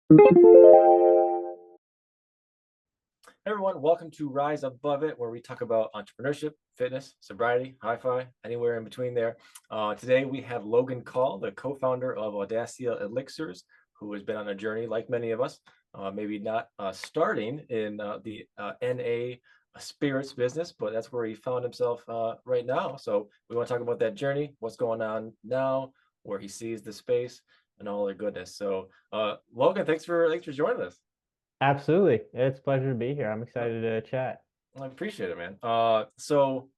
Hey everyone, welcome to Rise Above It, where we talk about entrepreneurship, fitness, sobriety, hi-fi, anywhere in between there. Today we have Logan Call, the co-founder of Audacia Elixirs, who has been on a journey like many of us, maybe not starting in the NA spirits business, but that's where he found himself right now. So we want to talk about that journey, what's going on now, where he sees the space, and all the goodness. So Logan, thanks for joining us. Absolutely. It's a pleasure to be here. I'm excited to chat. I appreciate it, man. So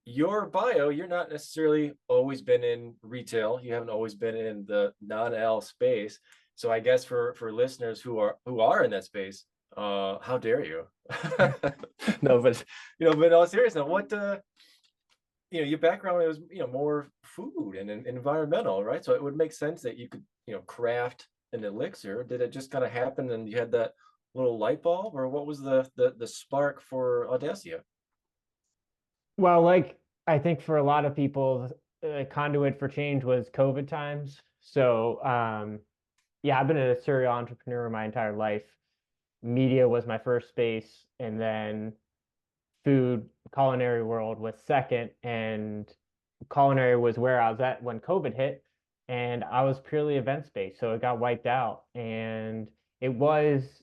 your bio, you're not necessarily always been in retail. You haven't always been in the non-L space. So I guess for listeners who are in that space, how dare you? No, but but in all seriousness, your background was more food and environmental, right? So it would make sense that you could craft an elixir. Did it just kind of happen and you had that little light bulb, or what was the spark for Audacia? Well, like I think for a lot of people, conduit for change was COVID times. Yeah, I've been a serial entrepreneur my entire life. Media was my first space, and then food, culinary world was second, and culinary was where I was at when COVID hit, and I was purely events based, so it got wiped out. And it was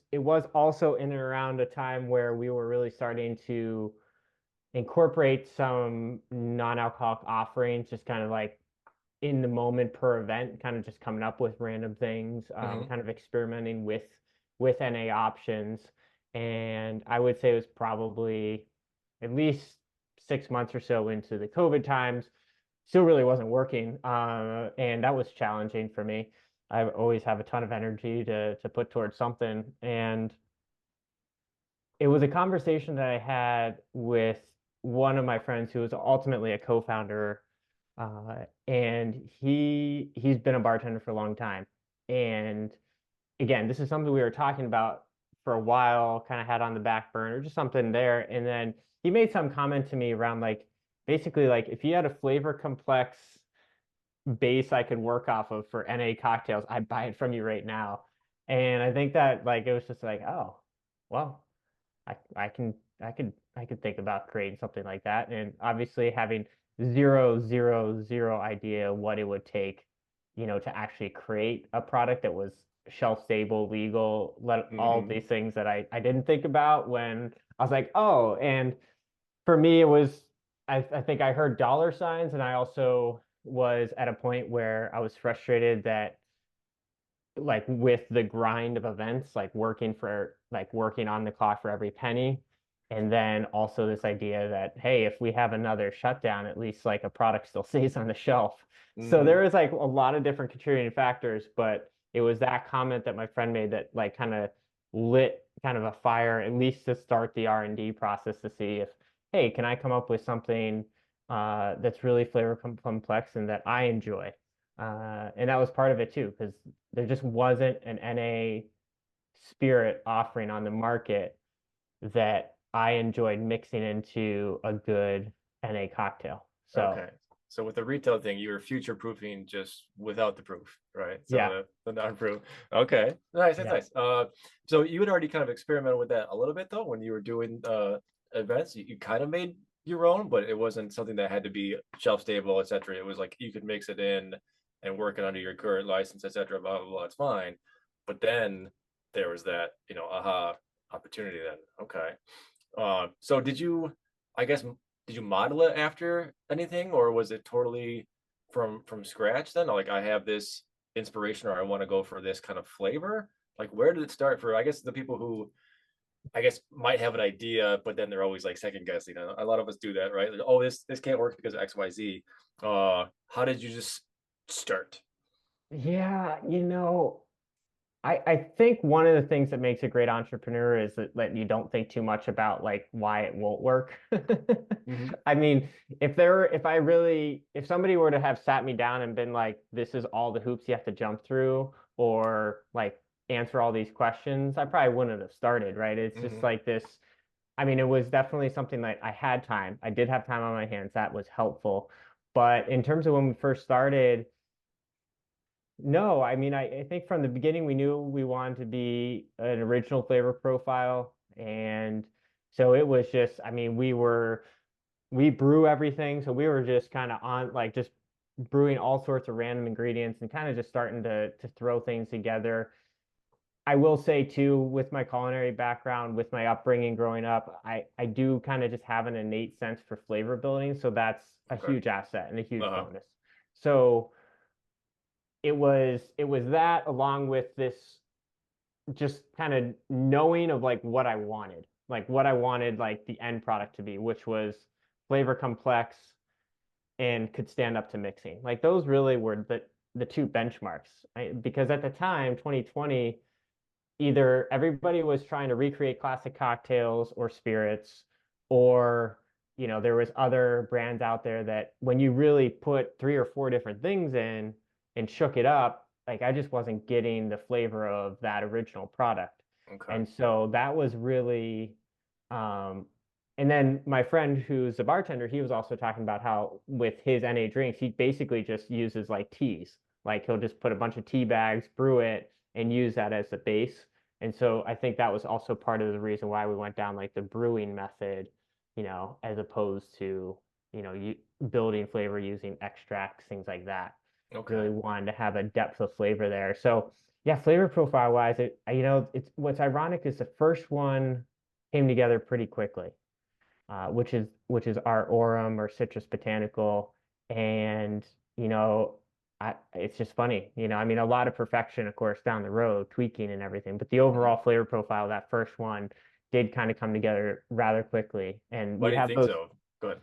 also in and around a time where we were really starting to incorporate some non-alcoholic offerings, just kind of like in the moment per event, kind of just coming up with random things, Hmm. kind of experimenting with NA options. And I would say it was probably at least 6 months or so into the COVID times. Still really wasn't working, and that was challenging for me. I always have a ton of energy to put towards something, and it was a conversation that I had with one of my friends who was ultimately a co-founder, and he's been a bartender for a long time. And again, this is something we were talking about for a while, kind of had on the back burner, just something there. And then he made some comment to me around like basically like if you had a flavor complex base I could work off of for NA cocktails, I'd buy it from you right now. And I think that like it was just like, oh, well, I could think about creating something like that. And obviously having zero idea what it would take, to actually create a product that was shelf stable, legal, let all of Hmm. these things that I didn't think about when I was like, oh, and for me it was I think I heard dollar signs, and I also was at a point where I was frustrated that like with the grind of events, like working on the clock for every penny. And then also this idea that, hey, if we have another shutdown, at least like a product still stays on the shelf. So Hmm. there was like a lot of different contributing factors, but it was that comment that my friend made that like kind of lit kind of a fire, at least to start the R&D process to see if, hey, can I come up with something that's really flavor complex and that I enjoy? And that was part of it too, because there just wasn't an NA spirit offering on the market that I enjoyed mixing into a good NA cocktail. So Okay. So with the retail thing, you were future proofing just without the proof, right? So yeah, the non-proof. Okay. Nice, that's yeah. nice. So you had already kind of experimented with that a little bit though when you were doing events. You kind of made your own, but it wasn't something that had to be shelf stable, etc. It was like you could mix it in and work it under your current license, etc. Blah blah blah. It's fine. But then there was that, aha opportunity then. Okay. So I guess, did you model it after anything, or was it totally from scratch then? Like I have this inspiration, or I want to go for this kind of flavor. Like where did it start for, I guess, the people who I guess might have an idea, but then they're always like second guessing. A lot of us do that, right? Like, oh, this can't work because of XYZ. How did you just start? Yeah, I think one of the things that makes a great entrepreneur is that you don't think too much about like why it won't work. Hmm. I mean, if somebody were to have sat me down and been like, this is all the hoops you have to jump through, or like answer all these questions, I probably wouldn't have started, right? It's just Hmm. like this. I mean, it was definitely something that I had time. I did have time on my hands. That was helpful. But in terms of when we first started, No, I mean, I think from the beginning we knew we wanted to be an original flavor profile. And so it was just, I mean, we brew everything. So we were just kind of on like just brewing all sorts of random ingredients and kind of just starting to throw things together. I will say too, with my culinary background, with my upbringing growing up, I do kind of just have an innate sense for flavor building. So that's a Okay. huge asset and a huge Uh-huh. bonus. So it was that along with this just kind of knowing of like what I wanted like the end product to be, which was flavor complex and could stand up to mixing. Like those really were the two benchmarks. Because at the time, 2020, either everybody was trying to recreate classic cocktails or spirits, or there was other brands out there that when you really put three or four different things in and shook it up, like I just wasn't getting the flavor of that original product. Okay. And so that was really um and then my friend who's a bartender, he was also talking about how with his NA drinks, he basically just uses like teas. Like he'll just put a bunch of tea bags, brew it, and use that as the base. And so I think that was also part of the reason why we went down like the brewing method, as opposed to, you building flavor using extracts, things like that. Okay. Really wanted to have a depth of flavor there. So yeah, flavor profile wise, it's what's ironic is the first one came together pretty quickly, which is our Aurum or Citrus Botanical, and it's just funny, I mean, a lot of perfection, of course, down the road, tweaking and everything, but the Mhm. overall flavor profile of that first one did kind of come together rather quickly, and Why we do you have think those so? Go ahead.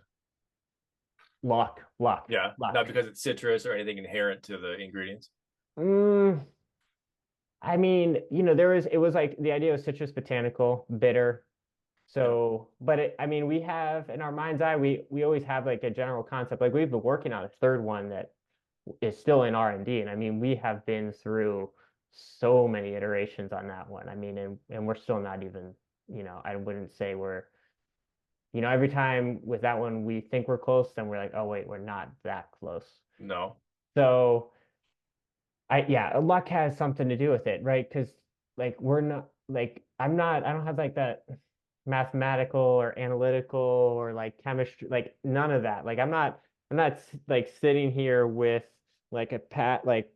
luck, luck, Yeah, not luck. because it's citrus or anything inherent to the ingredients. Mm, I mean, it was like the idea of Citrus Botanical, bitter. Yeah. So, but I mean, we have in our mind's eye, we always have like a general concept. Like we've been working on a third one that is still in R&D. And I mean, we have been through so many iterations on that one. I mean, and we're still not even, I wouldn't say every time with that one we think we're close, then we're like, oh wait, we're not that close. No. So yeah, luck has something to do with it, right? Because like we're not like I don't have like that mathematical or analytical or like chemistry, like none of that. Like I'm not like sitting here with like a like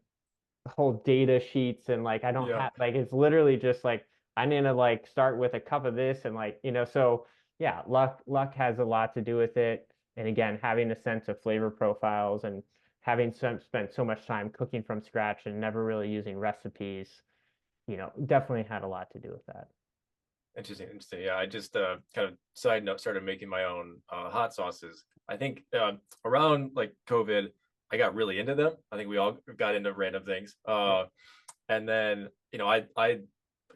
whole data sheets and like I don't Yeah. have like it's literally just like I need to like start with a cup of this and like so yeah, luck has a lot to do with it. And again, having a sense of flavor profiles and having spent so much time cooking from scratch and never really using recipes, definitely had a lot to do with that. Interesting, interesting. Yeah, I just kind of side note started making my own hot sauces. I think around like COVID, I got really into them. I think we all got into random things. Yeah. And then I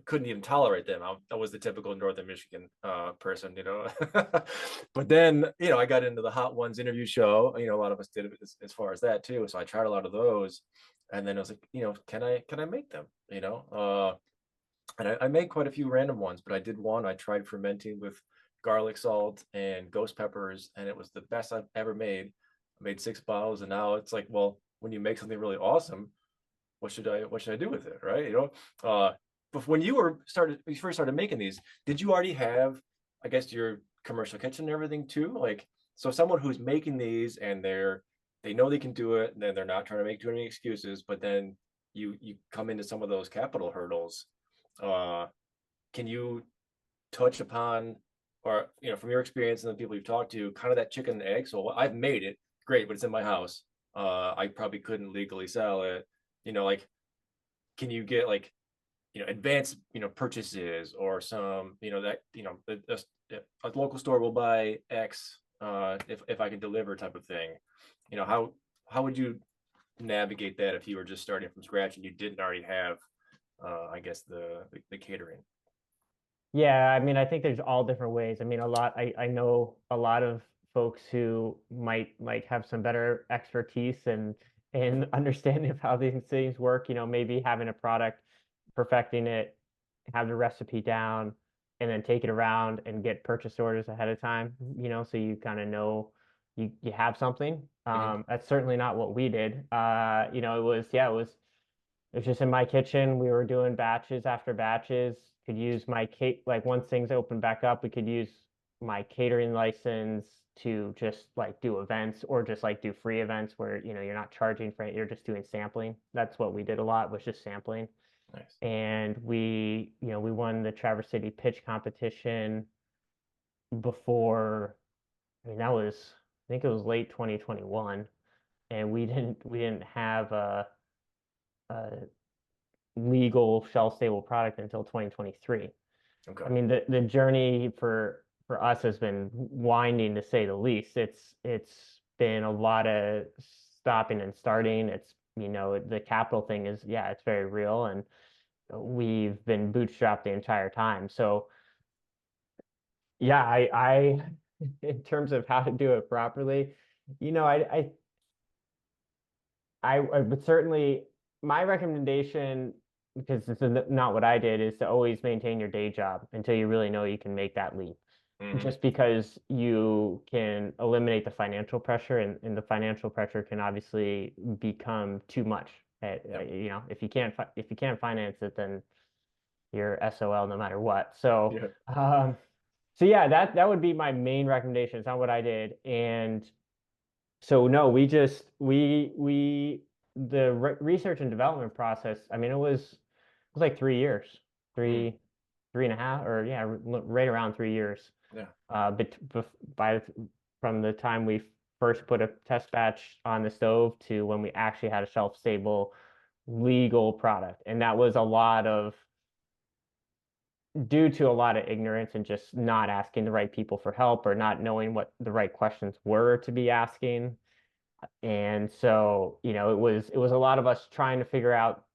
couldn't even tolerate them. I was the typical Northern Michigan person, But then I got into the Hot Ones interview show. A lot of us did it as far as that too. So I tried a lot of those, and then I was like, can I make them? And I made quite a few random ones, but I did one. I tried fermenting with garlic salt and ghost peppers, and it was the best I've ever made. I made 6 bottles, and now it's like, well, when you make something really awesome, what should I do with it, right? But when you first started making these, did you already have, I guess, your commercial kitchen and everything too? Like, so someone who's making these and they know they can do it, and then they're not trying to make too many excuses, but then you come into some of those capital hurdles. Uh, can you touch upon, or from your experience and the people you've talked to, kind of that chicken and egg? So I've made it, great, but it's in my house. I probably couldn't legally sell it. Like, can you get like advanced purchases, or some that a local store will buy X if I can deliver, type of thing. How would you navigate that if you were just starting from scratch and you didn't already have I guess the catering? Yeah, I mean, I think there's all different ways. I mean, I know a lot of folks who might like have some better expertise and understanding of how these things work, maybe having a product, perfecting it, have the recipe down, and then take it around and get purchase orders ahead of time, so you kind of know you have something. Hmm. That's certainly not what we did. It was, yeah, it was was just in my kitchen. We were doing batches after batches. Could use my like once things opened back up, we could use my catering license to just like do events or just like do free events where you're not charging for it, you're just doing sampling. That's what we did a lot, was just sampling. Nice. And we won the Traverse City pitch competition before. I mean, I think it was late 2021, and we didn't have a legal shelf stable product until 2023. I Okay. mean, the journey for us has been winding, to say the least. It's been a lot of stopping and starting. The capital thing is, yeah, it's very real, and we've been bootstrapped the entire time. So yeah, I in terms of how to do it properly, you know, I would certainly, my recommendation, because this is not what I did, is to always maintain your day job until you really know you can make that leap. Hmm. Just because you can eliminate the financial pressure, and the financial pressure can obviously become too much. Yep. If you can't finance it, then you're SOL no matter what. So Yeah. so yeah, that would be my main recommendation. It's not what I did. And so no, we the research and development process, I mean, it was like 3 years, Mm. three and a half, or yeah, right around 3 years. Yeah. By from the time we first put a test batch on the stove to when we actually had a shelf stable legal product. And that was a lot of due to a lot of ignorance and just not asking the right people for help, or not knowing what the right questions were to be asking. And so, it was a lot of us trying to figure out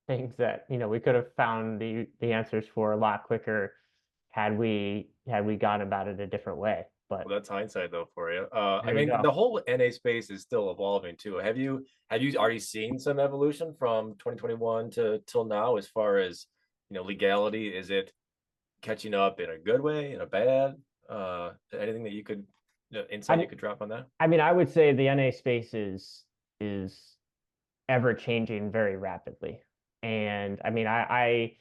things that, we could have found the answers for a lot quicker had we gone about it a different way. But Well, that's hindsight though for you. I there you mean, go. the whole NA space is still evolving too. Have you already seen some evolution from 2021 to till now as far as legality? Is it catching up in a good way, in a bad? Anything that you could insight I you could drop on that? I mean, I would say the NA space is ever changing very rapidly. And I mean, I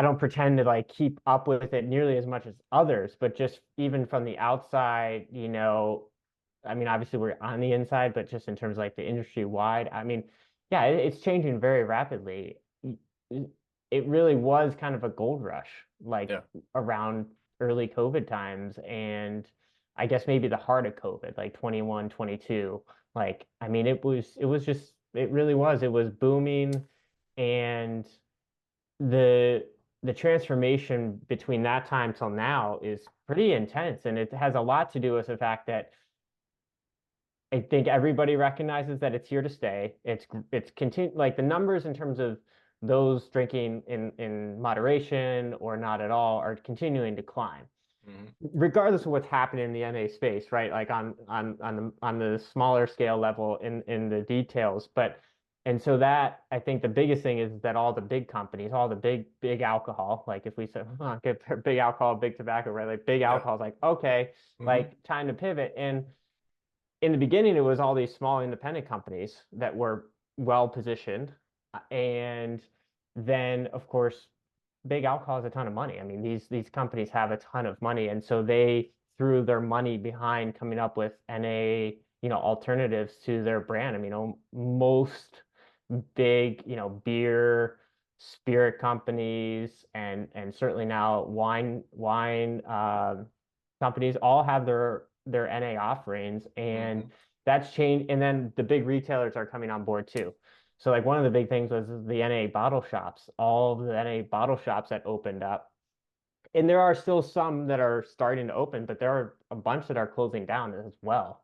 don't pretend to like keep up with it nearly as much as others, but just even from the outside, I mean, obviously we're on the inside, but just in terms of like the industry wide, I mean, yeah, it's changing very rapidly. It really was kind of a gold rush, like Yeah. around early COVID times, and I guess maybe the heart of COVID, like 21, 22. Like, I mean, it really was. It was booming, and the the transformation between that time till now is pretty intense, and it has a lot to do with the fact that I think everybody recognizes that it's here to stay. It's continue, like the numbers in terms of those drinking in moderation or not at all are continuing to climb, Hmm. regardless of what's happening in the NA space, right? Like on the smaller scale level in the details. But and so that, I think the biggest thing is that all the big companies, all the big alcohol, like if we say get big alcohol, big tobacco, right? Like big Yeah. alcohol is like, okay, Hmm. like time to pivot. And in the beginning, it was all these small independent companies that were well positioned. And then, of course, big alcohol has a ton of money. I mean, these companies have a ton of money, and so they threw their money behind coming up with NA, alternatives to their brand. I mean, most big, beer, spirit companies, and certainly now wine companies all have their NA offerings, and Hmm. that's changed. And then the big retailers are coming on board too. So like one of the big things was the NA bottle shops, all the NA bottle shops that opened up. And there are still some that are starting to open, but there are a bunch that are closing down as well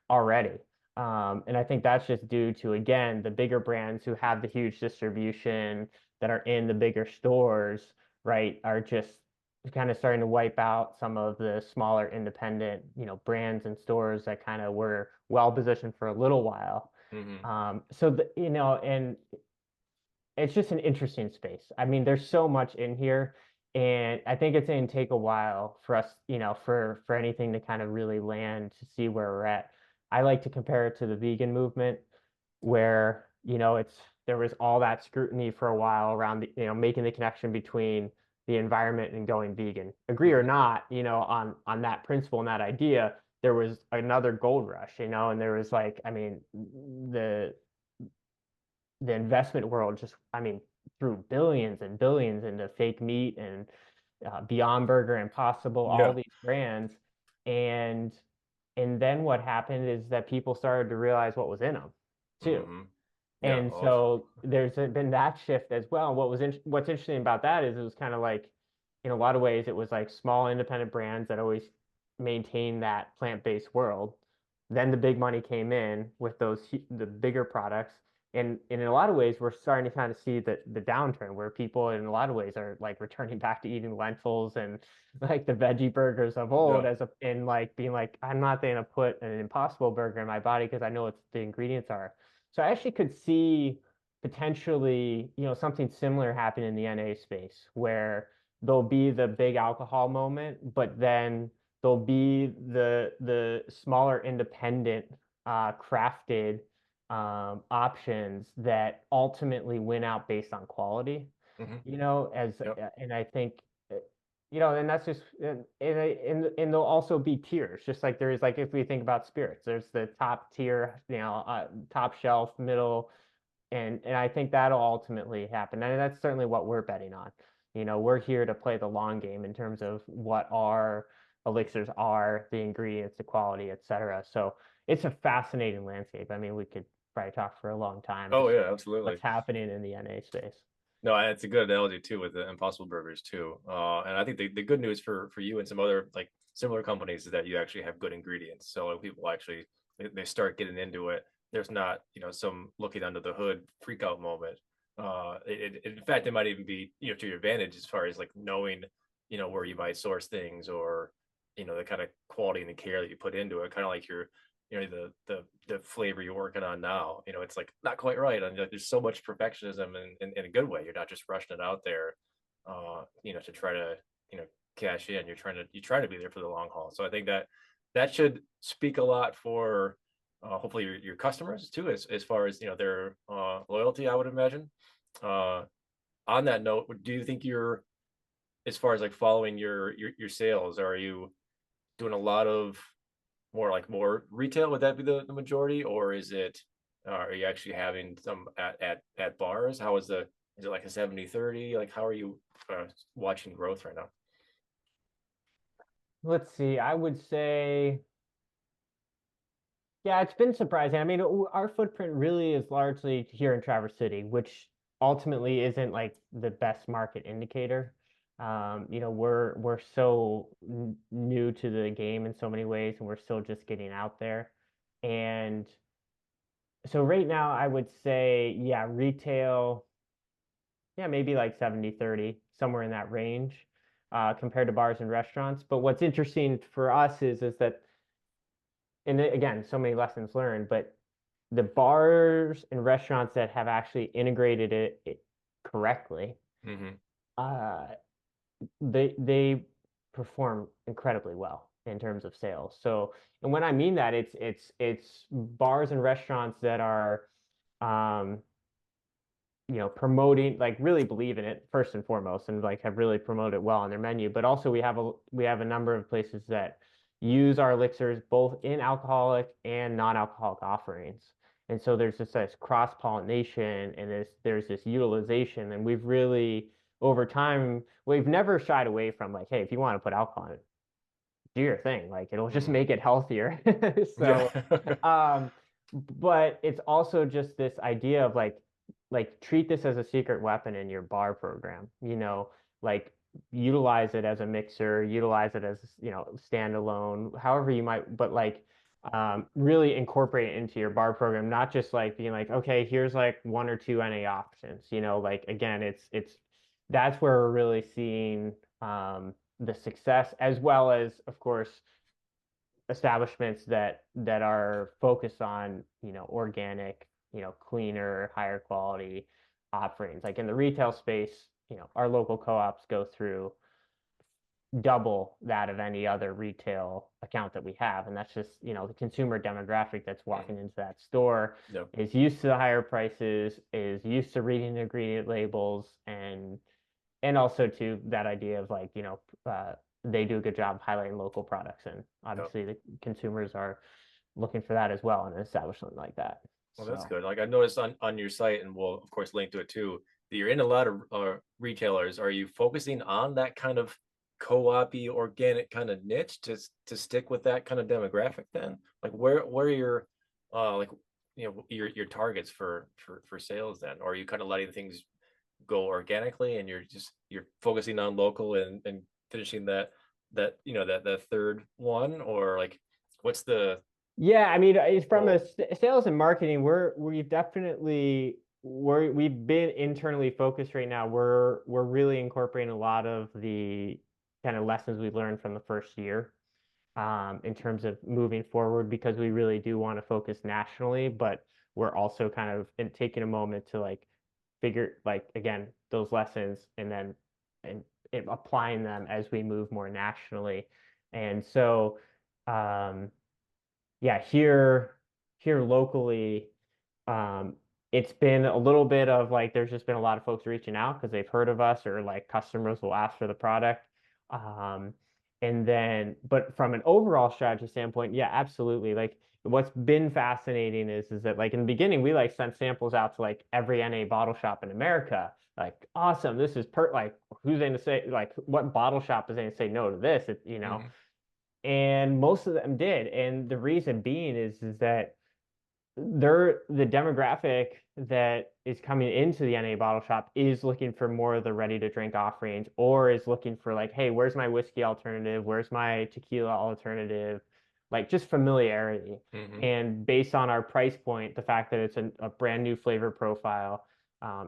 already. And I think that's just due to, again, the bigger brands who have the huge distribution that are in the bigger stores, right, are just kind of starting to wipe out some of the smaller independent, brands and stores that kind of were well positioned for a little while. Hmm. And it's just an interesting space. I mean, there's so much in here, and I think it's going to take a while for us, for anything to kind of really land to see where we're at. I like to compare it to the vegan movement, where, there was all that scrutiny for a while around the, making the connection between the environment and going vegan. Agree or Mhm. not, on that principle and that idea, there was another gold rush, and there was like, I mean, the the investment world just, I mean, threw billions and billions into fake meat and Beyond Burger, Impossible, all Yeah. these brands, and then what happened is that people started to realize what was in them too. Hmm. Yeah. And Awesome. so there's been that shift as well. And what's interesting about that is it was kind of like, in a lot of ways, it was like small independent brands that always maintain that plant-based world. Then the big money came in with the bigger products. And in a lot of ways, we're starting to kind of see the downturn where people in a lot of ways are like returning back to eating lentils and like the veggie burgers of old Yeah. as a and like being like, I'm not going to put an impossible burger in my body because I know what the ingredients are. So I actually could see potentially, something similar happen in the NA space where there'll be the big alcohol moment, but then there'll be the smaller independent crafted options that ultimately win out based on quality, Hmm. as Yep. and I think and that's just and there'll also be tiers, just like there is, like if we think about spirits, there's the top tier, top shelf, middle, and I think that'll ultimately happen. And that's certainly what we're betting on. We're here to play the long game in terms of what our elixirs are, the ingredients, the quality, et cetera. So it's a fascinating landscape. I mean, we could probably talk for a long time Oh just yeah, absolutely. what's happening in the NA space. No, it's a good analogy too with the Impossible Burgers too. And I think the good news for you and some other like similar companies is that you actually have good ingredients. So when people actually they start getting into it, there's not some looking under the hood freak out moment. In fact, it might even be to your advantage as far as like knowing where you might source things or the kind of quality and the care that you put into it. Kind of like your the flavor you're working on now, it's like not quite right, and like, there's so much perfectionism in a good way. You're not just rushing it out there to try to cash in. You try to be there for the long haul. So I think that should speak a lot for hopefully your customers too, as far as their loyalty, I would imagine. uh on that note, do you think you're, as far as like following your sales, are you doing a lot of more retail? Would that be the majority, or is it are you actually having some at bars? How is it like a 70-30? Like how are you watching growth right now? Let's see. I would say, yeah, it's been surprising. I mean, our footprint really is largely here in Traverse City, which ultimately isn't like the best market indicator. We're so new to the game in so many ways, and we're still just getting out there. And so right now, I would say, yeah, retail, yeah, maybe like 70-30, somewhere in that range, compared to bars and restaurants. But what's interesting for us is that, and again, so many lessons learned, but the bars and restaurants that have actually integrated it correctly, Hmm. uh, they perform incredibly well in terms of sales. So, and when I mean that, it's bars and restaurants that are, um, promoting, like really believe in it first and foremost, and like have really promoted it well on their menu. But also we have a number of places that use our elixirs both in alcoholic and non-alcoholic offerings. And so there's just this cross-pollination and there's this utilization. And we've really, over time, we've never shied away from like, hey, if you want to put alcohol in it, do your thing. Like it'll just Hmm. make it healthier. Yeah. So, um, but it's also just this idea of like treat this as a secret weapon in your bar program, like utilize it as a mixer, utilize it as, standalone, however you might, but like really incorporate it into your bar program, not just like being like, okay, here's like one or two NA options, like again, it's that's where we're really seeing the success, as well as, of course, establishments that are focused on, organic, cleaner, higher quality offerings. Like in the retail space, our local co-ops go through double that of any other retail account that we have. And that's just, the consumer demographic that's Mm. walking into that store Yep. is used to the higher prices, is used to reading the ingredient labels, and also to that idea of like, they do a good job highlighting local products. And Yep. obviously the consumers are looking for that as well in an establishment like that. Well, that's So good. Like I noticed on your site, and we'll of course link to it too, that you're in a lot of retailers. Are you focusing on that kind of co-op-y organic kind of niche to stick with that kind of demographic then? Like where are your like your targets for sales then? Or are you kind of letting things go organically and you're focusing on local and finishing that third one? Or like what's the yeah, I mean, it's from a goal? sales and marketing, we've been internally focused right now. We're really incorporating a lot of the kind of lessons we learned from the first year, in terms of moving forward, because we really do want to focus nationally, but we're also kind of taking a moment to like figure like again those lessons, and applying them as we move more nationally. And so, um, yeah, here locally, um, it's been a little bit of like there's just been a lot of folks reaching out because they've heard of us, or like customers will ask for the product. Um, and then, but from an overall strategy standpoint, yeah, absolutely. Like what's been fascinating is that like in the beginning we like sent samples out to like every NA bottle shop in America. Like, awesome, this is like who's going to say, like, what bottle shop is going to say no to this? Mhm. And most of them did. And the reason being is that they're the demographic that is coming into the NA bottle shop is looking for more of the ready to drink offerings, or is looking for like, hey, where's my whiskey alternative? Where's my tequila alternative? Like just familiarity. Mhm. And based on our price point, the fact that it's a brand new flavor profile,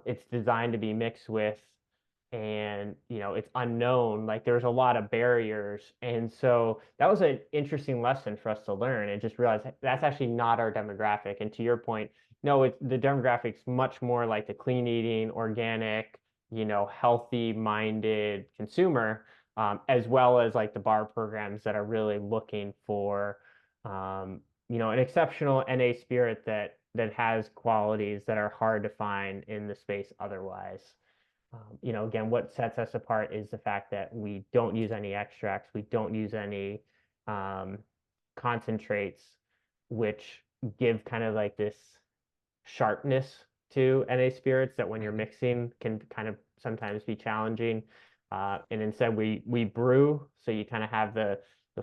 it's designed to be mixed with, and it's unknown, like there's a lot of barriers. And so that was an interesting lesson for us to learn, and just realize that's actually not our demographic. And to your point, no, it's the demographics much more like the clean eating, organic, healthy minded consumer, as well as like the bar programs that are really looking for, an exceptional NA spirit that has qualities that are hard to find in the space otherwise. Again, what sets us apart is the fact that we don't use any extracts, we don't use any, um, concentrates, which give kind of like this sharpness to NA spirits that when you're Mhm. mixing can kind of sometimes be challenging. And instead we brew, so you kind of have the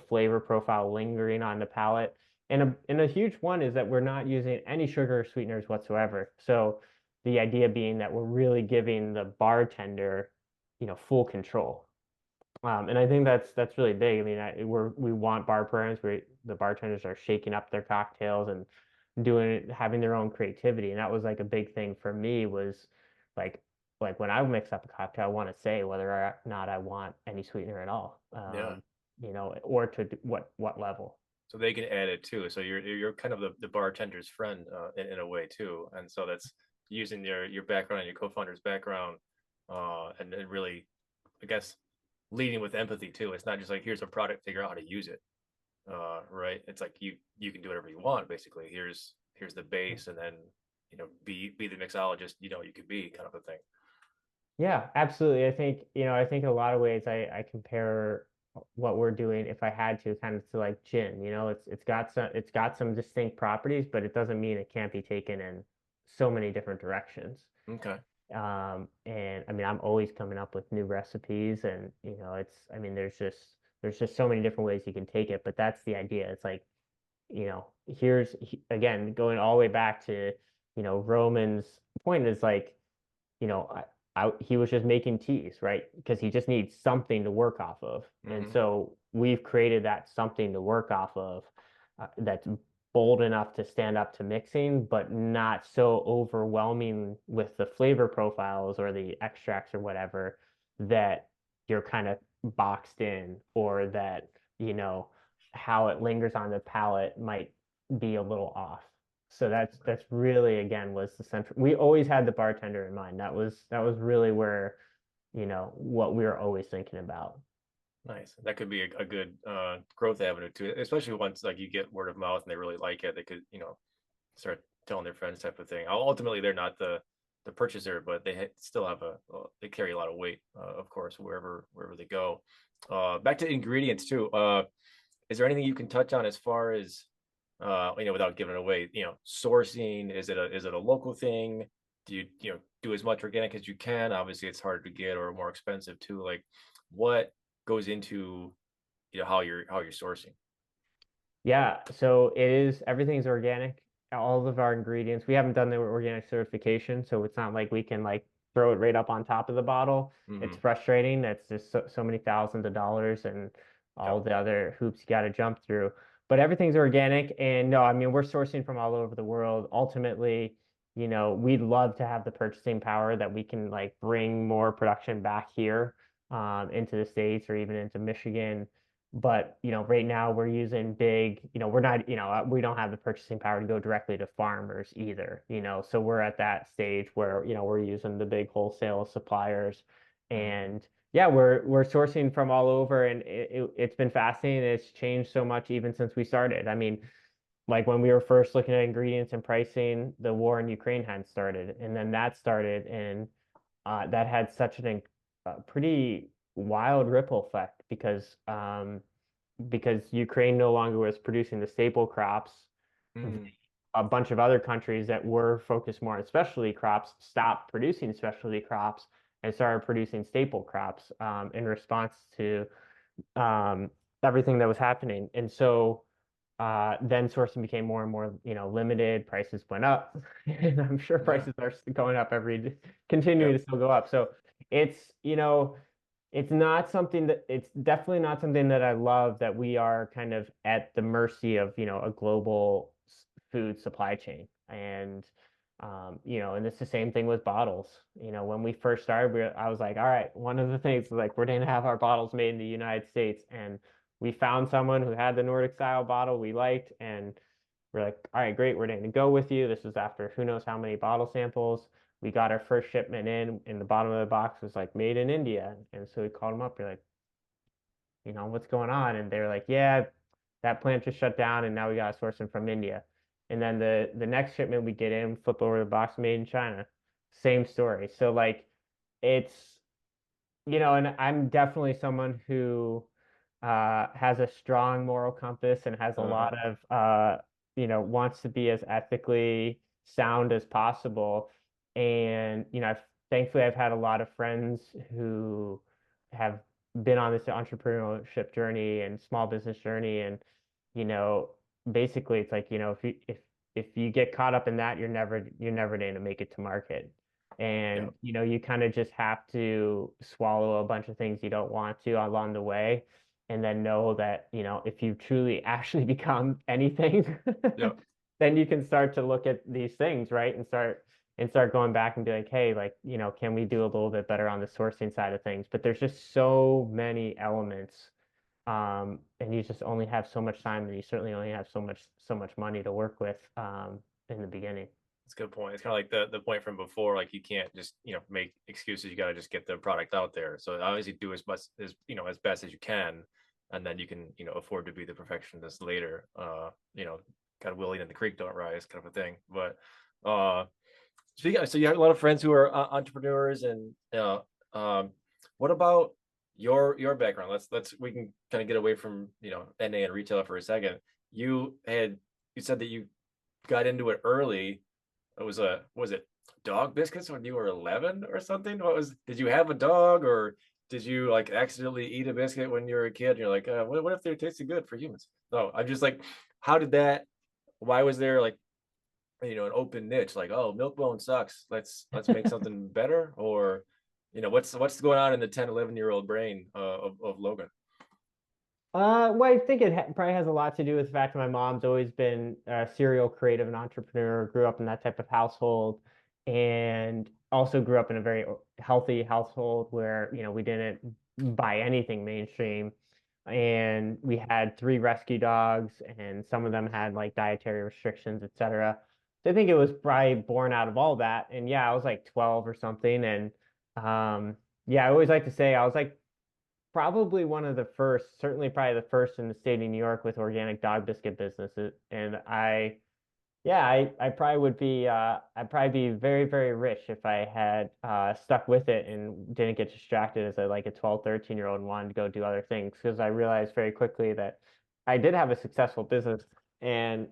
flavor profile lingering on the palate. And a huge one is that we're not using any sugar or sweeteners whatsoever. So the idea being that we're really giving the bartender, full control. And I think that's really big. I mean, we want bar programs where the bartenders are shaking up their cocktails and having their own creativity. And that was like a big thing for me, was like like when I mix up a cocktail, I want to say whether or not I want any sweetener at all, Yeah. or to what level. So they can add it too. So you're kind of the bartender's friend in a way too. And so that's using your background and your co-founder's background, and really, I guess, leading with empathy too. It's not just like here's a product, figure out how to use it. Right? It's like you can do whatever you want basically. Here's the base, and then be the mixologist you could be, kind of a thing. Yeah, absolutely. I think in a lot of ways I compare what we're doing, if I had to, kind of to like gin. It's got some distinct properties, but it doesn't mean it can't be taken in so many different directions. Okay. And I mean, I'm always coming up with new recipes, and I mean, there's just so many different ways you can take it, but that's the idea. It's like, again, going all the way back to, Roman's point is like, he was just making teas, right? Because he just needs something to work off of. And Hmm. so we've created that something to work off of, that's bold enough to stand up to mixing, but not so overwhelming with the flavor profiles or the extracts or whatever, that you're kind of boxed in, or that, how it lingers on the palate might be a little off. So that's really, again, was the central. We always had the bartender in mind. That was really where, what we were always thinking about. Nice. That could be a good growth avenue too, especially once like you get word of mouth and they really like it. They could, start telling their friends type of thing. Ultimately, they're not the purchaser, but they still have they carry a lot of weight, of course, wherever they go. Back to ingredients too. Is there anything you can touch on as far as without giving it away, sourcing? Is it a local thing? Do you do as much organic as you can? Obviously, it's harder to get or more expensive too. Like, what goes into how you're sourcing? Yeah, so it is everything's organic. All of our ingredients. We haven't done the organic certification, so it's not like we can like throw it right up on top of the bottle. It's Hmm. frustrating. That's just so many thousands of dollars and Yeah. all the other hoops you got to jump through. But everything's organic, and no, I mean we're sourcing from all over the world. Ultimately, we'd love to have the purchasing power that we can like bring more production back here into the States or even into Michigan, but right now we're using big, we're not, we don't have the purchasing power to go directly to farmers either, so we're at that stage where we're using the big wholesale suppliers. Mhm. And yeah, we're sourcing from all over, and it's been fascinating. It's changed so much even since we started. I mean, like when we were first looking at ingredients and pricing, the war in Ukraine had started, and then that started, and that had such pretty wild ripple effect because Ukraine no longer was producing the staple crops. Mm. A bunch of other countries that were focused more on specialty crops stopped producing specialty crops and started producing staple crops in response to um, everything that was happening. And so then sourcing became more and more, limited. Prices went up, and I'm sure Yeah. prices are going up Yeah. continuing to still go up. So it's, it's definitely not something that I love that we are kind of at the mercy of, a global food supply chain. And it's the same thing with bottles. When we first started, I was like, all right, one of the things is like we're going to have our bottles made in the United States, and we found someone who had the Nordic style bottle we liked, and we're like, all right, great, we're going to go with you. This was after who knows how many bottle samples. We got our first shipment in, and the bottom of the box was like made in India. And so we called them up. We're like, what's going on? And they're like, yeah, that plant just shut down, and now we got to source them from India. And then the next shipment we get in, flip over the box, made in China. Same story. So like, it's and I'm definitely someone who has a strong moral compass and has a Uh-huh. lot of wants to be as ethically sound as possible. And thankfully I've had a lot of friends who have been on this entrepreneurship journey and small business journey, and you know basically it's like if you get caught up in that, you're never going to make it to market. Yeah. And you kind of just have to swallow a bunch of things you don't want to along the way, and then know that if you truly actually become anything, Yeah. then you can start to look at these things, right, and start going back and be like, hey, like can we do a little bit better on the sourcing side of things? But there's just so many elements, and you just only have so much time, and you certainly only have so much money to work with in the beginning. That's a good point. It's kind of like the point from before. Like you can't just make excuses. You got to just get the product out there. So obviously do as much as as best as you can, and then you can afford to be the perfectionist later. Kind of willing in the creek don't rise kind of a thing. But uh, so you have a lot of friends who are entrepreneurs, and what about your background? Let's we can kind of get away from NA and retail for a second. You said that you got into it early. It was it dog biscuits when you were 11 or something? Did you have a dog, or did you like accidentally eat a biscuit when you were a kid and you're like, what if they're tasting good for humans? No, I'm just like, how did that, why was there like, an open niche, like, oh, milk bone sucks. Let's make something better, or what's going on in the 10, 11-year-old brain of Logan? Well, I think it probably has a lot to do with the fact that my mom's always been a serial creative and entrepreneur, grew up in that type of household, and also grew up in a very healthy household where, we didn't buy anything mainstream. And we had three rescue dogs, and some of them had like dietary restrictions, etc. So I think it was probably born out of all that. And yeah, I was like 12 or something. And yeah, I always like to say I was like probably one of the first, certainly probably the first in the state of New York with organic dog biscuit businesses. And yeah, I probably would be, I'd probably be very, very rich if I had stuck with it and didn't get distracted as a 12, 13-year-old and wanted to go do other things. Because I realized very quickly that I did have a successful business and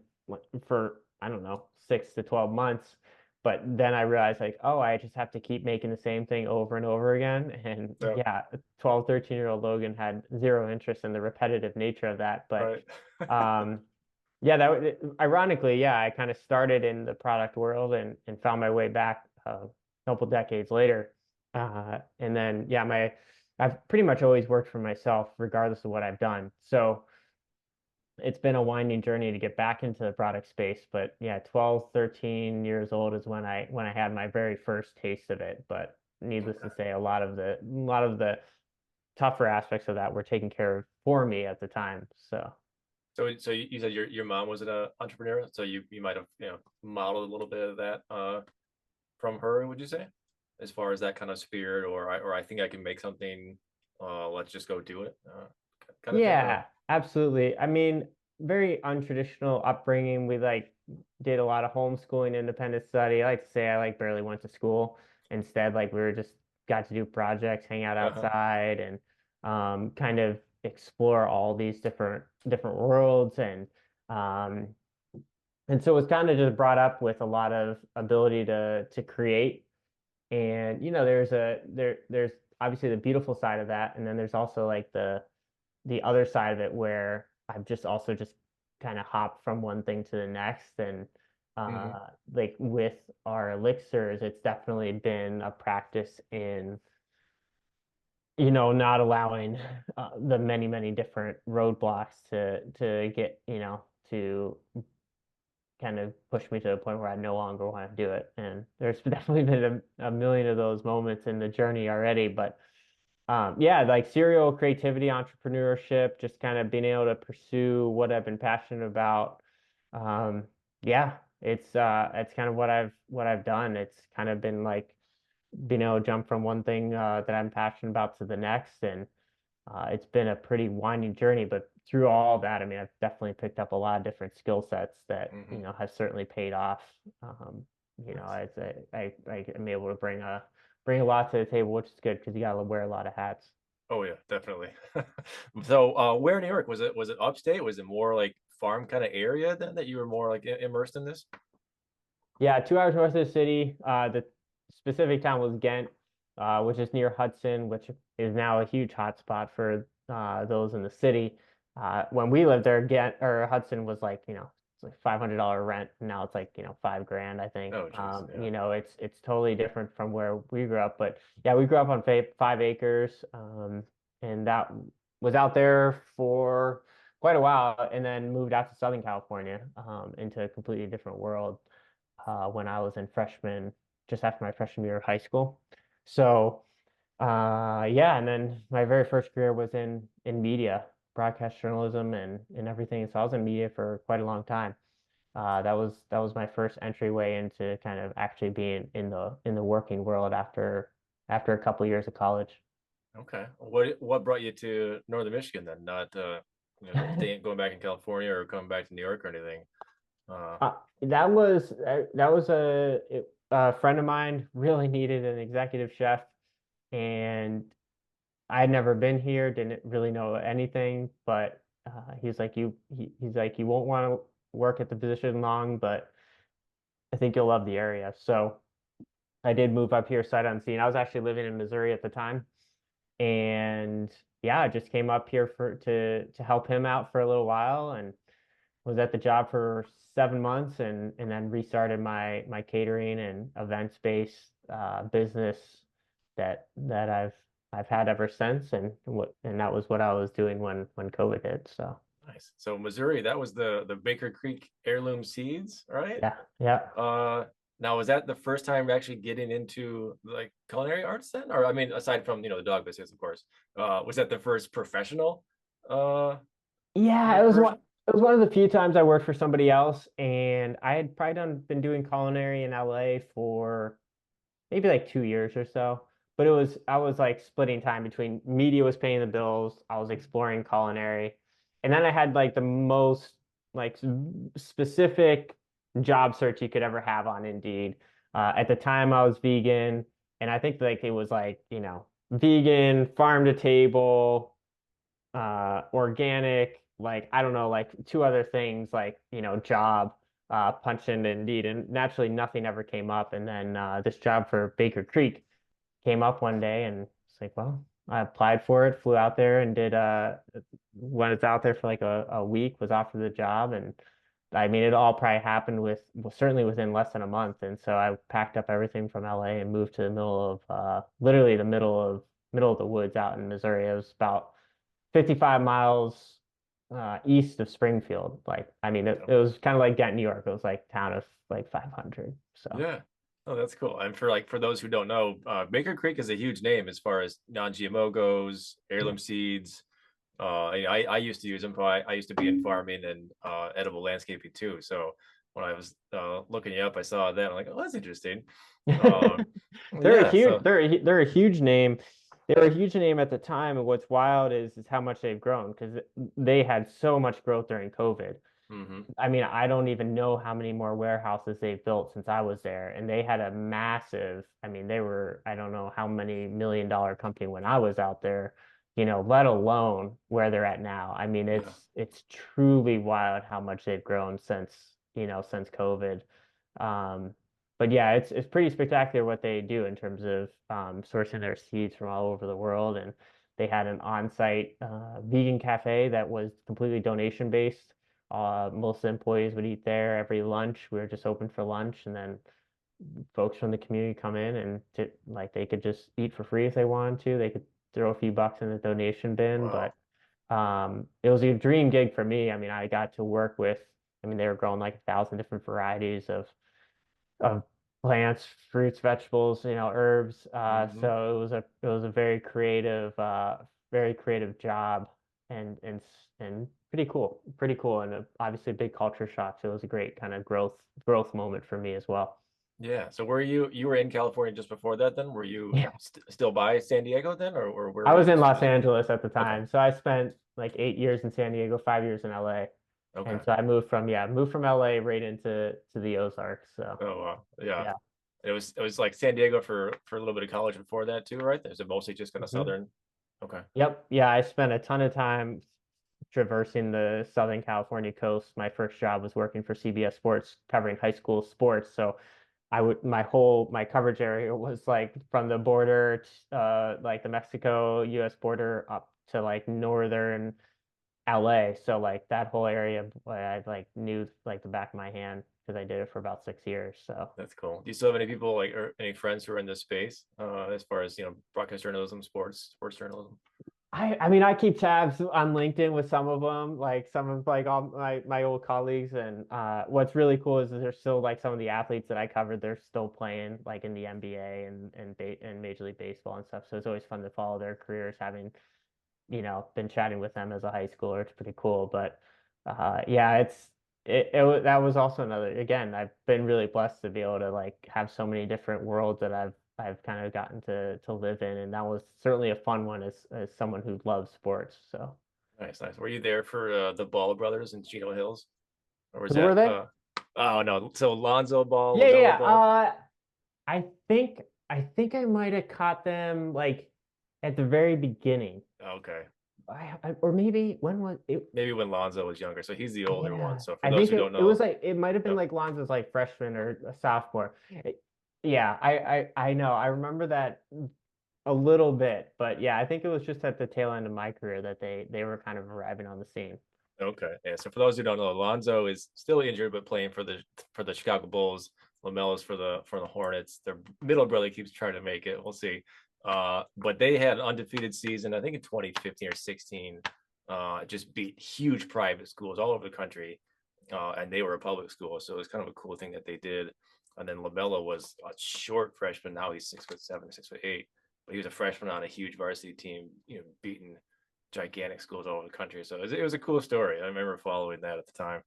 for, I don't know, 6 to 12 months. But then I realized like, oh, I just have to keep making the same thing over and over again. And Yeah, yeah, 12, 13-year-old Logan had zero interest in the repetitive nature of that. But right. um, yeah, ironically, yeah, I kind of started in the product world and found my way back a couple decades later. And then yeah, I've pretty much always worked for myself regardless of what I've done. So it's been a winding journey to get back into the product space, but yeah, 12, 13 years old is when I had my very first taste of it. But needless to say, a lot of the tougher aspects of that were taken care of for me at the time. So So you said your mom was an entrepreneur, so you might have modeled a little bit of that from her, would you say, as far as that kind of spirit, or I think I can make something, let's just go do it, kind of thing, or yeah, absolutely. I mean, very untraditional upbringing. We did a lot of homeschooling, independent study. I like to say I barely went to school. Instead, we were just got to do projects, hang out uh-huh. outside, and kind of explore all these different worlds um and so it was kind of just brought up with a lot of ability to create. And there's obviously the beautiful side of that, and then there's also the other side of it where I've just also just kind of hopped from one thing to the next. And Hmm. with our elixirs, it's definitely been a practice in not allowing the many different roadblocks to get to kind of pushed me to the point where I no longer want to do it. And there's definitely been a million of those moments in the journey already. But yeah, serial creativity, entrepreneurship, just kind of being able to pursue what I've been passionate about. Um, yeah, it's kind of what I've done. It's kind of been being able to jump from one thing that I'm passionate about to the next. And it's been a pretty winding journey, but through all that, I mean, I've definitely picked up a lot of different skill sets that, Hmm. have certainly paid off. Um, Nice. as I am able to bring a lot to the table, which is good because you got to wear a lot of hats. Oh yeah, definitely. So where in New York was it upstate, was it more like farm kind of area then that you were more like immersed in this? Yeah, 2 hours north of the city. The specific town was Ghent, which is near Hudson, which is now a huge hotspot for those in the city. When we lived there, Ghent or Hudson was it's like $500 rent. And now it's $5 grand, I think. Oh geez, yeah. It's totally different from where we grew up. But yeah, we grew up on 5 acres, and that was out there for quite a while, and then moved out to Southern California, into a completely different world when I was in just after my freshman year of high school. So, yeah, and then my very first career was in media, broadcast journalism, and everything. So I was in media for quite a long time. That was my first entryway into kind of actually being in the working world after a couple years of college. Okay. What brought you to Northern Michigan then? Not staying going back in California or coming back to New York or anything. That was a friend of mine really needed an executive chef, and I had never been here, didn't really know anything, but he's like you won't want to work at the position long, but I think you'll love the area. So I did move up here sight unseen. I was actually living in Missouri at the time, and yeah, I just came up here to help him out for a little while, and was at the job for 7 months, and then restarted my catering and events based business that I've had ever since, and that was what I was doing when COVID hit. So Nice. So Missouri, that was the Baker Creek heirloom seeds, right? yeah, yeah. Uh, Now was that the first time actually getting into like culinary arts then? Or I mean, aside from the dog biscuits, of course, was that the first professional uh Yeah, it was one version? it was one of the few times I worked for somebody else, and I had probably been doing culinary in LA for maybe 2 years or so. but I was like splitting time between media was paying the bills, I was exploring culinary, and then I had like the most like specific job search you could ever have on Indeed. At the time, I was vegan, and I think like it was like, vegan, farm to table, organic, like I don't know, like two other things, like job, punched into Indeed, and naturally nothing ever came up. And then this job for Baker Creek came up one day, and it's like, well, I applied for it, flew out there and did when it's out there for like a week, was offered the job. And I mean, it all probably happened well, certainly within less than a month. And so I packed up everything from LA and moved to the middle of literally the middle of the woods out in Missouri. It was about 55 miles east of Springfield. Like, I mean, it was kind of like Ghent, New York. It was like town of like 500. So Yeah. Oh, that's cool. And for those who don't know, Baker Creek is a huge name as far as non-GMO goes, yeah. heirloom seeds. I used to use them. I used to be in farming and edible landscaping too. So when I was looking you up, I saw that. I'm like, oh, that's interesting. Uh, They're a yeah. huge So they're a huge name. They were a huge name at the time, and what's wild is how much they've grown because they had so much growth during COVID. hmm I mean, I don't even know how many more warehouses they've built since I was there. And they had a massive, I mean, they were, I don't know how many $1 million company when I was out there, let alone where they're at now. I mean, yeah. it's truly wild how much they've grown since COVID. Um, but yeah, it's pretty spectacular what they do in terms of sourcing their seeds from all over the world. And they had an on-site vegan cafe that was completely donation based. Most of the employees would eat there every lunch. We were just open for lunch, and then folks from the community come in and like they could just eat for free if they wanted to. They could throw a few bucks in the donation bin, Wow. but it was a dream gig for me. I mean, I got to work with. I mean, they were growing like 1,000 different varieties of plants, fruits, vegetables, herbs. hmm So it was a very creative job, and pretty cool, and obviously a big culture shock. So it was a great kind of growth moment for me as well. Yeah. So were you were in California just before that then? Were you Yeah, still by San Diego then, or where I were was you in Los specifically? Angeles at the Okay. time, so I spent like 8 years in San Diego, 5 years in LA, and Okay. so I moved from LA right into the Ozarks. So Oh wow. Yeah. yeah. It was like San Diego for a little bit of college before that too, right? Is it mostly just kind of Mhm. southern? Okay. Yep. Yeah, I spent a ton of time traversing the Southern California coast. My first job was working for CBS Sports covering high school sports. So my coverage area was like from the border, like the Mexico US border up to like northern LA. So like that whole area, I like knew like the back of my hand because I did it for about 6 years. So That's cool. Do you still have any people like or any friends who are in this space as far as broadcast journalism, sports journalism? I mean, I keep tabs on LinkedIn with some of them, like some of like all my old colleagues. And what's really cool is that there's still like some of the athletes that I covered, they're still playing like in the NBA and Major League Baseball and stuff. So it's always fun to follow their careers, having been chatting with them as a high schooler. It's pretty cool. But yeah, that was also another. Again, I've been really blessed to be able to like have so many different worlds that I've kind of gotten to live in, and that was certainly a fun one as someone who loves sports. So Nice, nice. Were you there for the Ball brothers in Chino Hills, or was who were that? they? Oh no, so Lonzo Ball, Yeah, LaMelo yeah. Ball. I think I might have caught them like at the very beginning. Okay, Or maybe when was it? maybe when Lonzo was younger, so he's the older one. Yeah, So for I those think who don't it was know, like it might have been yep. like Lonzo's like freshman or a sophomore. Yeah, I know. I remember that a little bit, but yeah, I think it was just at the tail end of my career that they were kind of arriving on the scene. Okay, yeah. So for those who don't know, Lonzo is still injured but playing for the Chicago Bulls. LaMelo's for the Hornets. Their middle brother keeps trying to make it. We'll see. But they had an undefeated season, I think in 2015 or 16. Just beat huge private schools all over the country, and they were a public school, so it was kind of a cool thing that they did. And then LaMelo was a short freshman. Now he's 6'7", 6'8", but he was a freshman on a huge varsity team, beating gigantic schools all over the country. So it was a cool story. I remember following that at the time.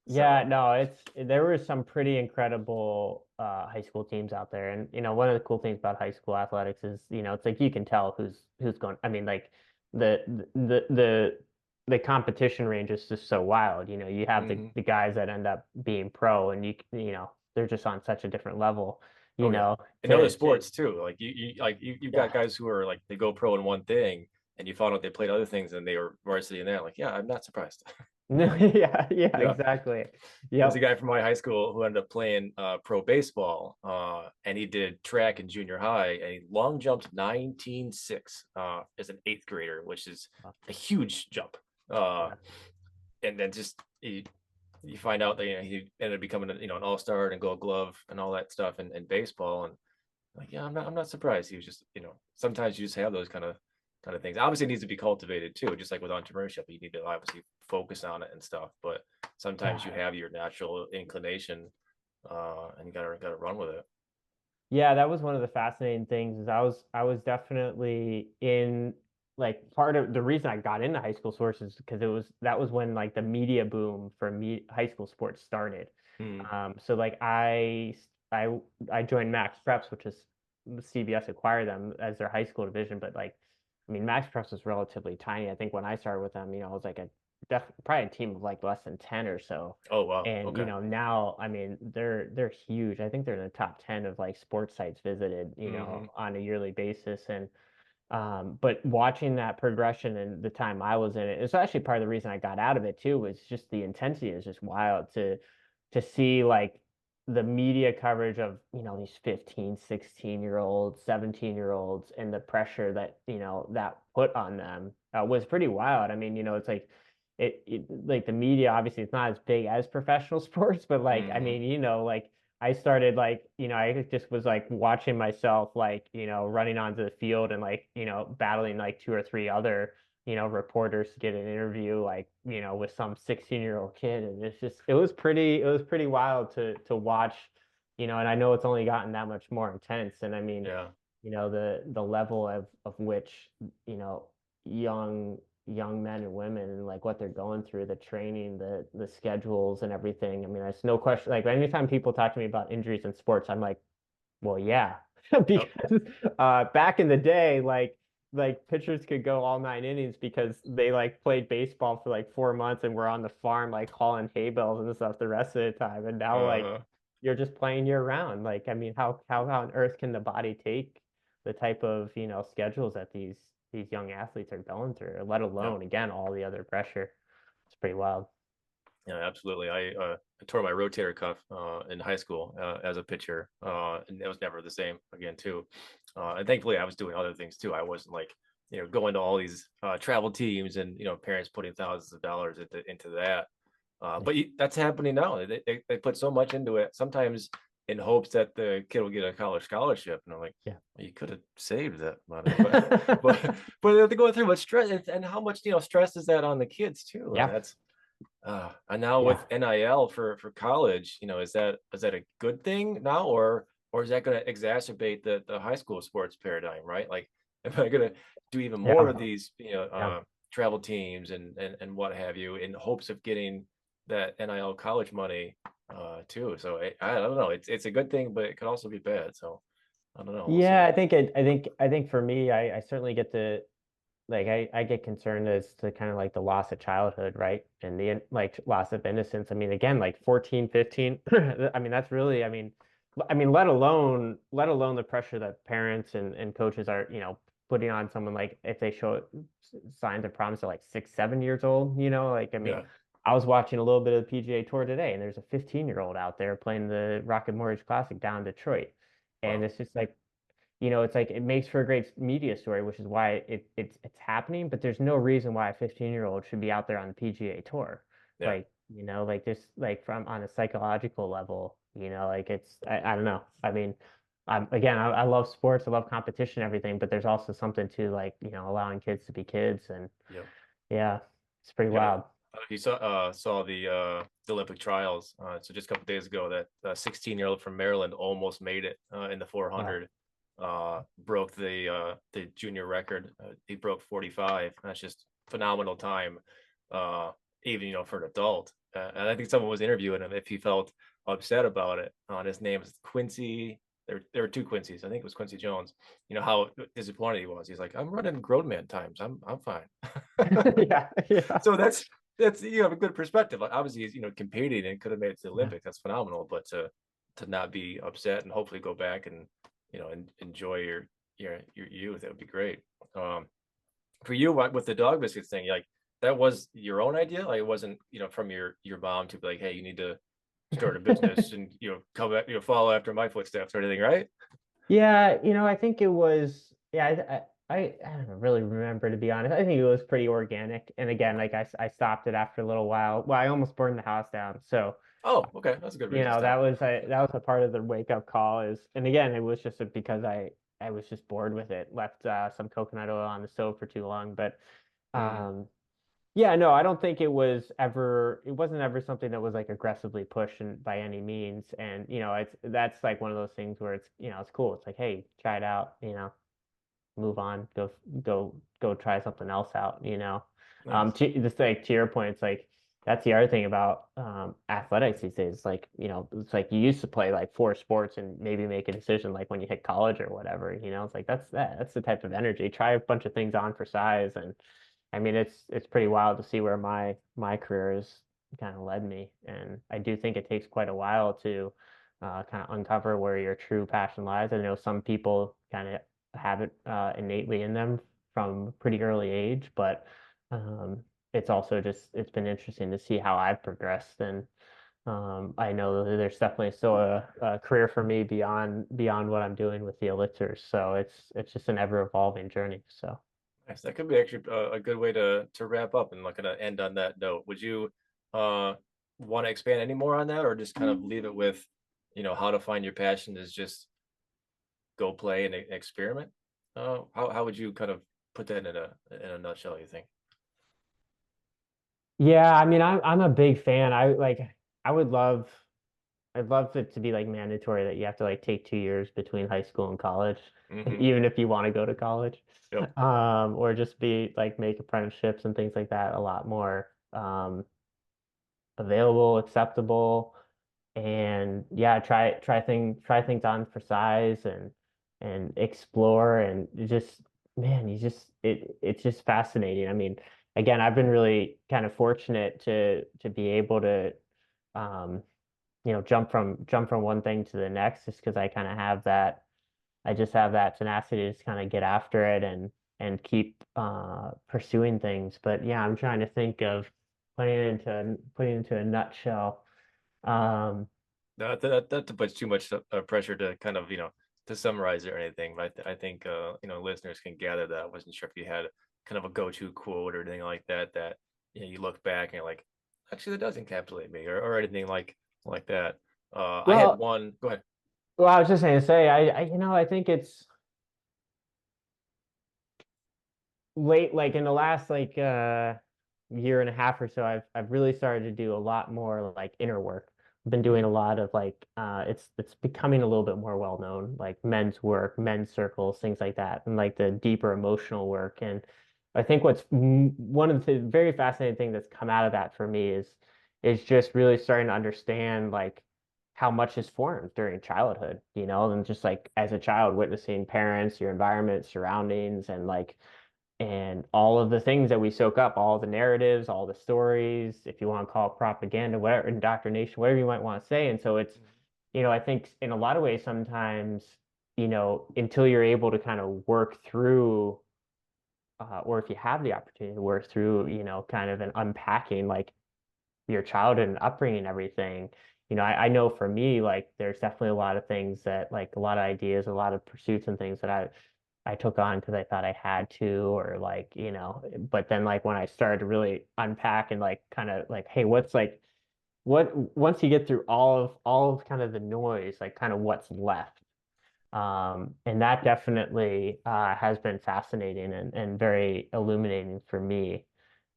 Yeah, So no, there were some pretty incredible high school teams out there. And one of the cool things about high school athletics is, it's like you can tell who's going. I mean, like the the the the competition range is just so wild. You have Hmm. the guys that end up being pro, and they're just on such a different level. You Oh yeah. know, In other to sports too. Like you've got yeah. guys who are like they go pro in one thing, and you found out they played other things and they were varsity in that. Like, yeah, I'm not surprised. Yeah, yeah, Yeah. exactly. There's a Yep. guy from my high school who ended up playing pro baseball, and he did track in junior high, and he long jumped 19.6 as an eighth grader, which is a huge jump. Uh, Yeah. and then just you find out that he ended up becoming an all-star and gold glove and all that stuff in baseball. And like, yeah, I'm not surprised. He was just, sometimes you just have those kind of things. Obviously, it needs to be cultivated too, just like with entrepreneurship. You need to obviously focus on it and stuff. But sometimes you Yeah. have your natural inclination, and you gotta run with it. Yeah, that was one of the fascinating things is I was definitely in like part of the reason I got into high school sports is because that was when like the media boom for high school sports started. Hmm. So like I joined Max Preps, which is CBS acquired them as their high school division, but like I mean Max Preps was relatively tiny. I think when I started with them, it was like probably a team of like less than 10 or so. Oh wow. And Okay. now, I mean, they're huge. I think they're in the top 10 of like sports sites visited, Hmm. on a yearly basis. And but watching that progression and the time I was in it, it's actually part of the reason I got out of it too, was just the intensity is just wild to see like the media coverage of, these 15, 16-year-olds, 17-year-olds and the pressure that, that put on them was pretty wild. I mean, it's like like the media, obviously it's not as big as professional sports, but like, I Hmm. mean, like I started like, I just was like watching myself like, running onto the field and like, battling like two or three other, reporters to get an interview like, with some 16-year-old kid. And it was pretty wild to watch, and I know it's only gotten that much more intense. And I mean, Yeah. the level of which, you know, young men and women and like what they're going through, the training, the schedules and everything. I mean, there's no question. Like anytime people talk to me about injuries in sports, I'm like, well, yeah, Oh. because back in the day, like pitchers could go all 9 innings because they like played baseball for like 4 months and were on the farm like hauling hay bales and stuff the rest of the time. And now like Uh-huh. you're just playing year round. Like, I mean, how on earth can the body take the type of, schedules that these young athletes are going through, let Yeah. alone again all the other pressure. It's pretty wild. Yeah, absolutely. I tore my rotator cuff in high school as a pitcher, and it was never the same again too. And thankfully, I was doing other things too. I wasn't like going to all these travel teams and parents putting thousands of dollars into that. Yeah. But that's happening now. They put so much into it. Sometimes in hopes that the kid will get a college scholarship, and I'm like, Yeah. well, you could have saved that money, but they're going through much stress, and how much stress is that on the kids too, and Yeah. that's and now with Yeah. NIL for college, is that a good thing now, or is that going to exacerbate the high school sports paradigm, right? Like, am I going to do even more of Yeah. these, Yeah. travel teams and what have you, in hopes of getting that NIL college money, too? So I don't know. It's a good thing, but it could also be bad. So I don't know. We'll Yeah, see. I think for me, I certainly get the like I get concerned as to kind of like the loss of childhood, right? And the like loss of innocence. I mean, again, like 14, 15. I mean, that's really, I mean, let alone the pressure that parents and coaches are, putting on someone like if they show signs of promise at like 6, 7 years old, like I mean, Yeah. I was watching a little bit of the PGA Tour today, and there's a 15-year-old out there playing the Rocket Mortgage Classic down in Detroit. And Wow. it's just like it's like it makes for a great media story, which is why it's happening. But there's no reason why a 15-year-old should be out there on the PGA Tour, Yeah. like like just like from on a psychological level, like I don't know. I mean, again, I love sports, I love competition, everything, but there's also something to like allowing kids to be kids, and Yep. yeah, it's pretty Yeah. wild. If you saw the Olympic trials, so just a couple days ago, that 16-year-old from Maryland almost made it in the Wow. 400, broke the junior record. He broke 45. That's just phenomenal time, even for an adult. And I think someone was interviewing him if he felt upset about it. His name is Quincy. There were two Quincy's. I think it was Quincy Jones. You know how disappointed he was. He's like, I'm running grown man times. I'm fine. Yeah, yeah, So that's you have a good perspective. Like, obviously, he's competing and could have made it to the yeah. Olympics. That's phenomenal. But to not be upset and hopefully go back and enjoy your youth, that would be great. Um, for you, with the dog biscuits thing, like that was your own idea. Like it wasn't from your mom to be like, hey, you need to start a business and come back, follow after my footsteps or anything, right? Yeah, I think it was, yeah, I don't really remember, to be honest. I think it was pretty organic. And again, like I stopped it after a little while. Well, I almost burned the house down. So, Oh, okay, that's a good reason to stop. that was a part of the wake up call and again, it was just because I was just bored with it. Left some coconut oil on the stove for too long. But Mm, um yeah, no, I don't think it wasn't ever something that was like aggressively pushed by any means. And, that's like one of those things where it's cool. It's like, hey, try it out, move on, go try something else out. nice. Just like to your point, it's like that's the other thing about athletics these days. Like, it's like you used to play like four sports and maybe make a decision like when you hit college or whatever, it's like that's the type of energy. Try a bunch of things on for size. And I mean it's pretty wild to see where my career has kind of led me. And I do think it takes quite a while to kind of uncover where your true passion lies. I know some people kind of have it innately in them from a pretty early age, but um, it's also just it's been interesting to see how I've progressed. And I know that there's definitely still a career for me beyond what I'm doing with the Elixirs. So it's just an ever evolving journey. So. Nice. That could be actually a good way to wrap up and like gonna end on that note. Would you uh want to expand any more on that, or just kind of leave it with, how to find your passion is just go play and experiment? How would you kind of put that in a nutshell, you think? Yeah, I mean, I'm a big fan. I would love I'd love it to be like mandatory that you have to like take 2 years between high school and college, Mm-hmm. even if you want to go to college. Yep. Or just be like make apprenticeships and things like that a lot more available, acceptable. And yeah, try things on for size and explore and just man, it's just fascinating. I mean, again, I've been really kind of fortunate to be able to um jump from one thing to the next just because I just have that tenacity to just kind of get after it and keep pursuing things. But yeah, I'm trying to think of putting it into a nutshell. Um, That puts too much pressure to kind of to summarize it or anything. But I think listeners can gather that. I wasn't sure if you had kind of a go-to quote or anything like that that you look back and you're like, actually, that does encapsulate me, or anything like that. I had well, one. Go ahead. well, I was just going to say, I think it's late, like in the last like year and a half or so, I've really started to do a lot more like inner work. I've been doing a Mm, lot of like it's becoming a little bit more well known, like men's work, men's circles, things like that, and like the deeper emotional work. And I think one of the very fascinating things that's come out of that for me is just really starting to understand like how much is formed during childhood, and just like as a child witnessing parents, your environment, surroundings, and all of the things that we soak up, all the narratives, all the stories, if you want to call it propaganda, whatever, indoctrination, whatever you might want to say. And so I think in a lot of ways, sometimes, until you're able to kind of work through, or if you have the opportunity to work through, kind of an unpacking like your childhood and upbringing and everything. I know for me, like there's definitely a lot of things that like a lot of ideas, a lot of pursuits and things that I took on because I thought I had to, or like, but then like when I started to really unpack and like kind of like, hey, what's like what once you get through all of kind of the noise, like kind of what's left. And that definitely has been fascinating and very illuminating for me.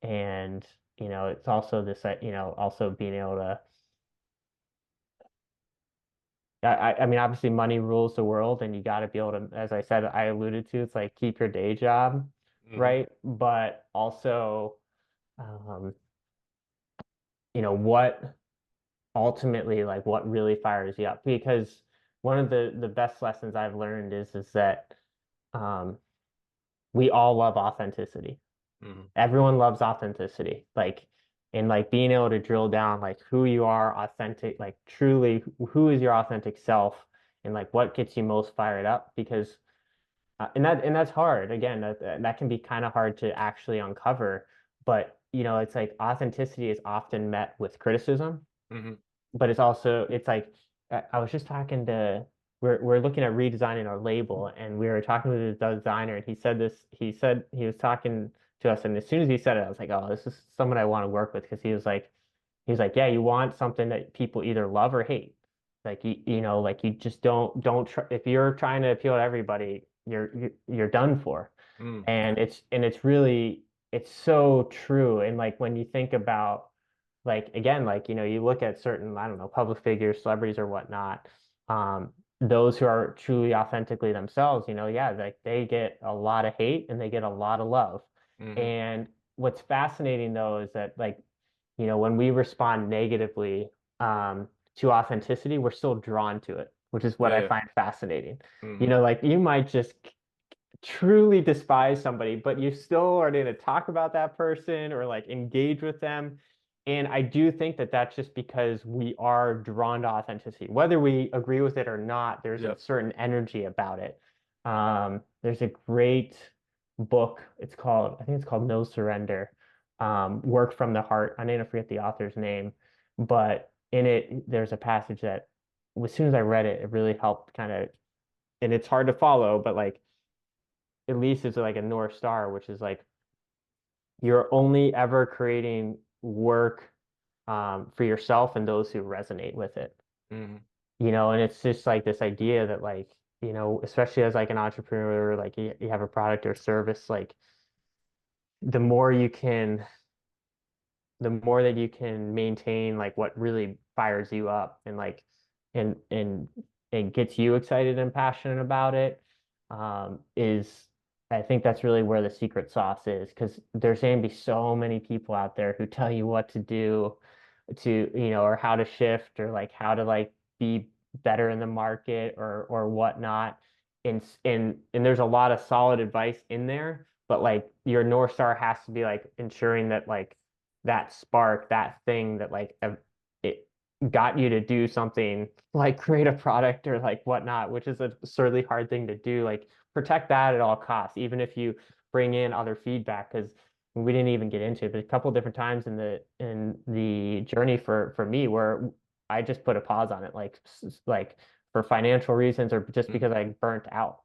And, it's also this, also being able to I mean, obviously money rules the world and you got to be able to, as I said, I alluded to, it's like keep your day job, mm-hmm. right? But also, um, what ultimately, like, what really fires you up. Because one of the best lessons I've learned is that um we all love authenticity. Hmm. Everyone loves authenticity. Like, and like being able to drill down like who you are authentic, like truly who is your authentic self, and like what gets you most fired up. Because and that's hard. Again, that can be kind of hard to actually uncover. But it's like authenticity is often met with criticism, Hmm. but it's like I was just talking to we're looking at redesigning our label, and we were talking with the designer, and he said he was talking to us, and as soon as he said it, I was like, oh, this is someone I want to work with, because he was like, yeah, you want something that people either love or hate. Like like you just don't try, if you're trying to appeal to everybody, you're done for. Mm. And it's really, it's so true. And like when you think about, like, again, like you look at certain, I don't know, public figures, celebrities or whatnot, those who are truly authentically themselves, yeah, like they get a lot of hate and they get a lot of love. Hmm. And what's fascinating though is that, like, when we respond negatively to authenticity, we're still drawn to it, which is what Yeah, I yeah. find fascinating. Hmm. Like you might just truly despise somebody, but you still are going to talk about that person or like engage with them. And I do think that that's just because we are drawn to authenticity. Whether we agree with it or not, there's a Yeah. certain energy about it. There's a great book. I think it's called No Surrender, Work from the Heart. I need to forget the author's name, but in it, there's a passage that as soon as I read it, it really helped kind of, and it's hard to follow, but like at least it's like a North Star, which is like you're only ever creating work for yourself and those who resonate with it. Hmm. And it's just like this idea that, like, especially as like an entrepreneur, like you have a product or service, like the more you can, the more that you can maintain like what really fires you up, and like and gets you excited and passionate about it, is, I think that's really where the secret sauce is, because there's going to be so many people out there who tell you what to do, or how to shift, or like how to like be better in the market, or whatnot. And there's a lot of solid advice in there, but like your North Star has to be like ensuring that, like, that spark, that thing that like it got you to do something, like create a product or like whatnot, which is a certainly hard thing to do. Like protect that at all costs, even if you bring in other feedback, because we didn't even get into it, but a couple different times in the journey for me where I just put a pause on it, like for financial reasons or just Hmm. because I burnt out.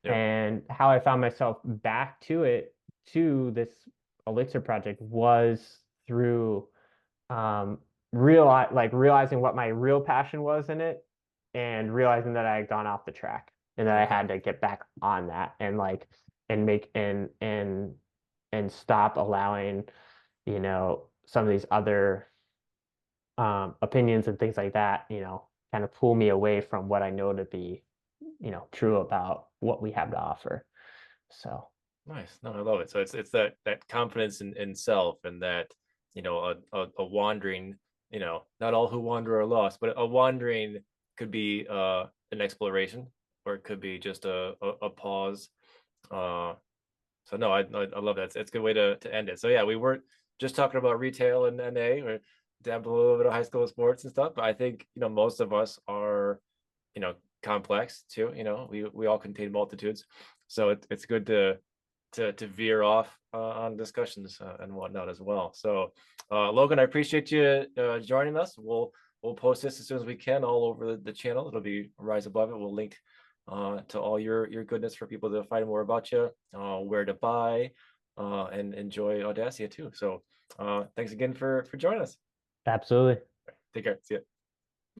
Yeah. And how I found myself back to this Elixir project was through realizing what my real passion was in it, and realizing that I had gone off the track, and that I Okay. had to get back on that, and like and make and stop allowing some of these other opinions and things like that, kind of pull me away from what I know to be true about what we have to offer. So Nice. No, I love it. So it's that confidence in self, and that, a wandering, not all who wander are lost, but a wandering could be an exploration, or it could be just a pause. Uh so no, I love that. It's a good way to end it. So yeah, we weren't just talking about retail and NA, or dabbled a little bit of high school sports and stuff, but I think, most of us are, complex too. We all contain multitudes. So it's good to veer off on discussions and whatnot as well. So Logan, I appreciate you joining us. We'll post this as soon as we can all over the channel. It'll be Rise Above It. We'll link to all your goodness for people to find more about you, where to buy, and enjoy Audacia too. So thanks again for joining us. absolutely. Take care. See ya.